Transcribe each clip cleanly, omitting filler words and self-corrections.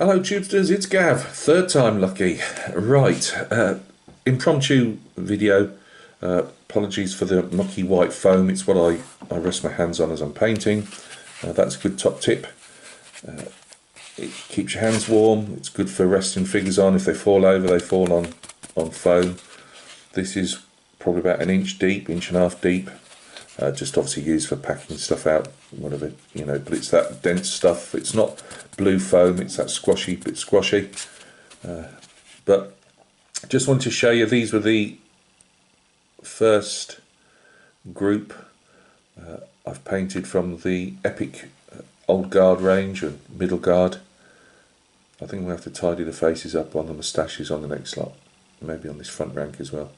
Hello Tubesters, it's Gav, third time lucky. Right, impromptu video. Apologies for the mucky white foam, it's what I rest my hands on as I'm painting. That's a good top tip. It keeps your hands warm, it's good for resting figures on. If they fall over, they fall on foam. This is probably about an inch deep, inch and a half deep. Just obviously used for packing stuff out, whatever, you know, but it's that dense stuff. It's not blue foam, it's that squashy, bit squashy. But just wanted to show you, these were the first group I've painted from the Epic Old Guard range and Middle Guard. I think we'll have to tidy the faces up on the moustaches on the next lot, maybe on this front rank as well.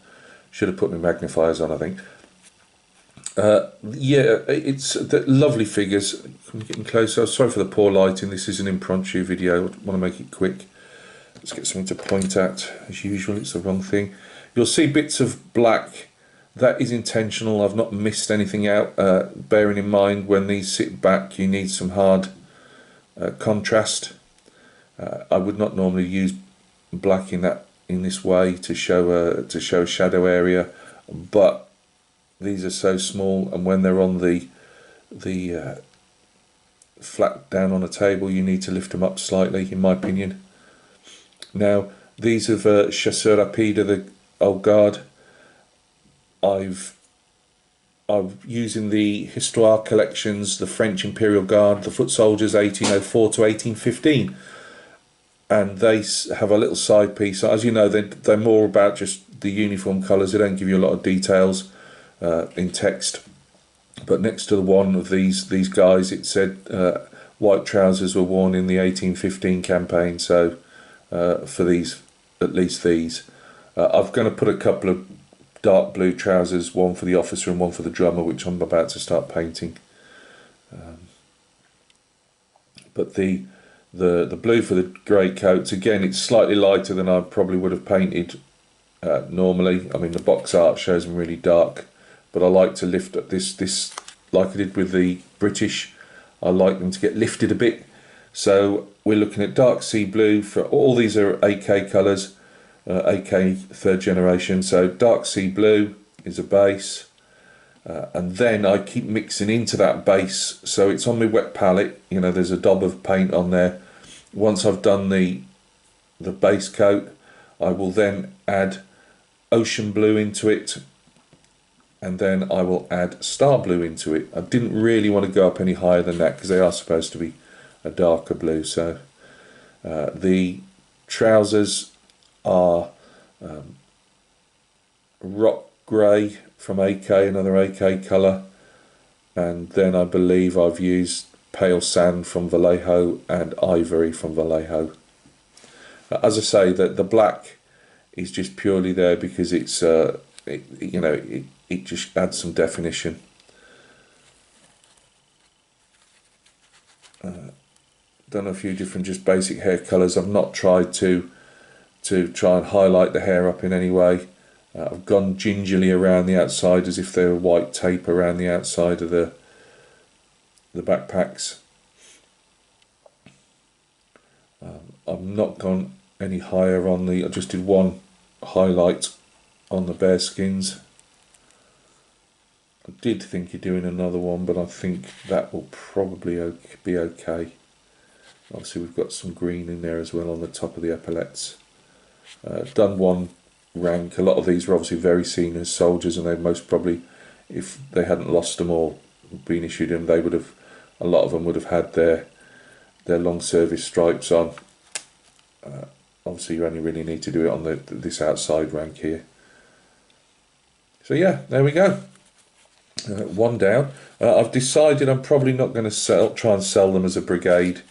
Should have put my magnifiers on, I think. Yeah, it's the lovely figures. I'm getting closer. Sorry for the poor lighting. This is an impromptu video. I want to make it quick. Let's get something to point at. As usual, it's the wrong thing. You'll see bits of black. That is intentional. I've not missed anything out. Bearing in mind, when these sit back, you need some hard contrast. I would not normally use black in this way to show a shadow area, but these are so small, and when they're on the flat down on a table, you need to lift them up slightly, in my opinion. Now, these are Chasseurs Rapide of the Old Guard. I'm using the Histoire collections, the French Imperial Guard, the Foot Soldiers 1804 to 1815, and they have a little side piece. As you know, they're more about just the uniform colours. They don't give you a lot of details in text, but next to the one of these guys, it said white trousers were worn in the 1815 campaign. So for these, at least these, I'm going to put a couple of dark blue trousers, one for the officer and one for the drummer, which I'm about to start painting. But the blue for the grey coats, again, it's slightly lighter than I probably would have painted normally. I mean, the box art shows them really dark, but I like to lift up this like I did with the British. I like them to get lifted a bit. So we're looking at dark sea blue for all these are AK colours, AK third generation. So dark sea blue is a base, and then I keep mixing into that base. So it's on my wet palette. You know, there's a daub of paint on there. Once I've done the base coat, I will then add ocean blue into it, and then I will add star blue into it. I didn't really want to go up any higher than that because they are supposed to be a darker blue. So the trousers are rock grey from AK, another AK colour, and then I believe I've used pale sand from Vallejo and ivory from Vallejo. As I say, that the black is just purely there because it's it just adds some definition. Done a few different just basic hair colours. I've not tried to try and highlight the hair up in any way. I've gone gingerly around the outside as if they were white tape around the outside of the backpacks. I've not gone any higher on I just did one highlight on the bear skins. I did think of doing another one, but I think that will probably be okay. Obviously we've got some green in there as well on the top of the epaulets. Done one rank. A lot of these were obviously very senior soldiers, and they most probably, if they hadn't lost them or been issued them, they would have, a lot of them would have had their long service stripes on. Obviously you only really need to do it on this outside rank here. So yeah, there we go. One down. I've decided I'm probably not going to try and sell them as a brigade.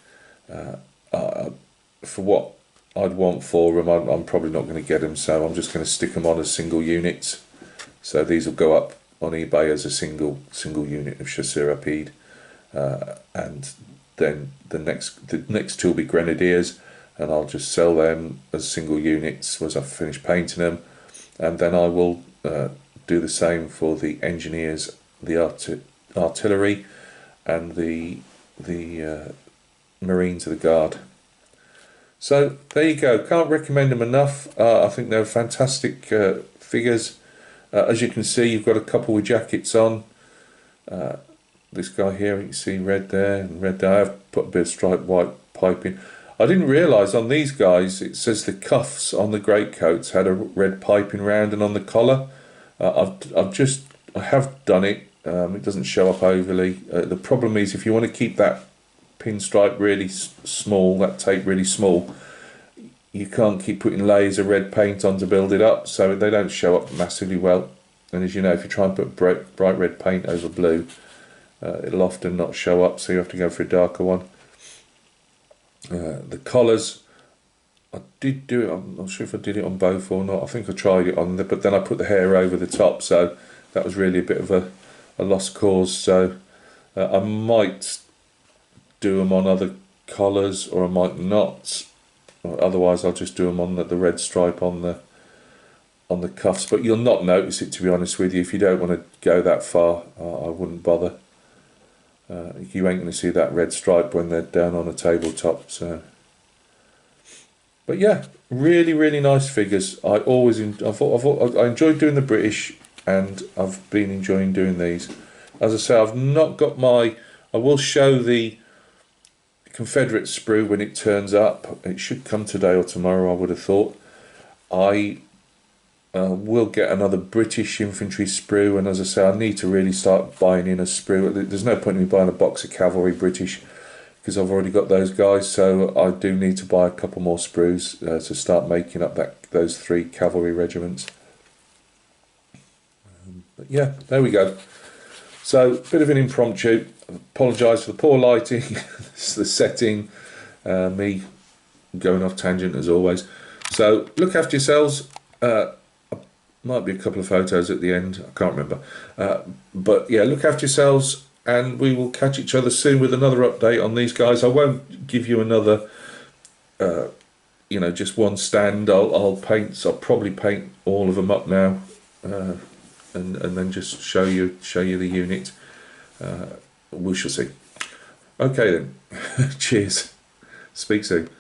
For what I'd want for them, I'm probably not going to get them, so I'm just going to stick them on as single units. So these will go up on eBay as a single unit of Chasseurs Rapide, and then the next two will be Grenadiers, and I'll just sell them as single units once I've finished painting them, and then I will do the same for the engineers, the artillery, and the Marines of the Guard. So there you go. Can't recommend them enough. I think they're fantastic figures. As you can see, you've got a couple with jackets on. This guy here, you can see red there and red there. I have put a bit of striped white piping. I didn't realise on these guys it says the cuffs on the greatcoats had a red piping round and on the collar. I have done it. It doesn't show up overly. The problem is if you want to keep that pinstripe really small, that tape really small, you can't keep putting layers of red paint on to build it up, so they don't show up massively well. And as you know, if you try and put bright red paint over blue, it'll often not show up, so you have to go for a darker one. The collars, I did do it, I'm not sure if I did it on both or not. I think I tried it on there, but then I put the hair over the top, so that was really a bit of a lost cause. So I might do them on other collars, or I might not. Otherwise I'll just do them on the red stripe on the cuffs, but you'll not notice it, to be honest with you. If you don't want to go that far, I wouldn't bother. You ain't going to see that red stripe when they're down on a tabletop. So, but yeah, really nice figures. I enjoyed doing the British, and I've been enjoying doing these. As I say, I've not got I will show the Confederate sprue when it turns up. It should come today or tomorrow, I would have thought. I will get another British infantry sprue, and as I say, I need to really start buying in a sprue. There's no point in me buying a box of cavalry British because I've already got those guys, so I do need to buy a couple more sprues to start making up those 3 cavalry regiments. But yeah, there we go. So, bit of an impromptu. Apologise for the poor lighting, the setting, me going off tangent as always. So, look after yourselves. Might be a couple of photos at the end, I can't remember. But yeah, look after yourselves, and we will catch each other soon with another update on these guys. I won't give you another, just one stand. I'll probably paint all of them up now, and then just show you the unit. We shall see. Okay then. Cheers. Speak soon.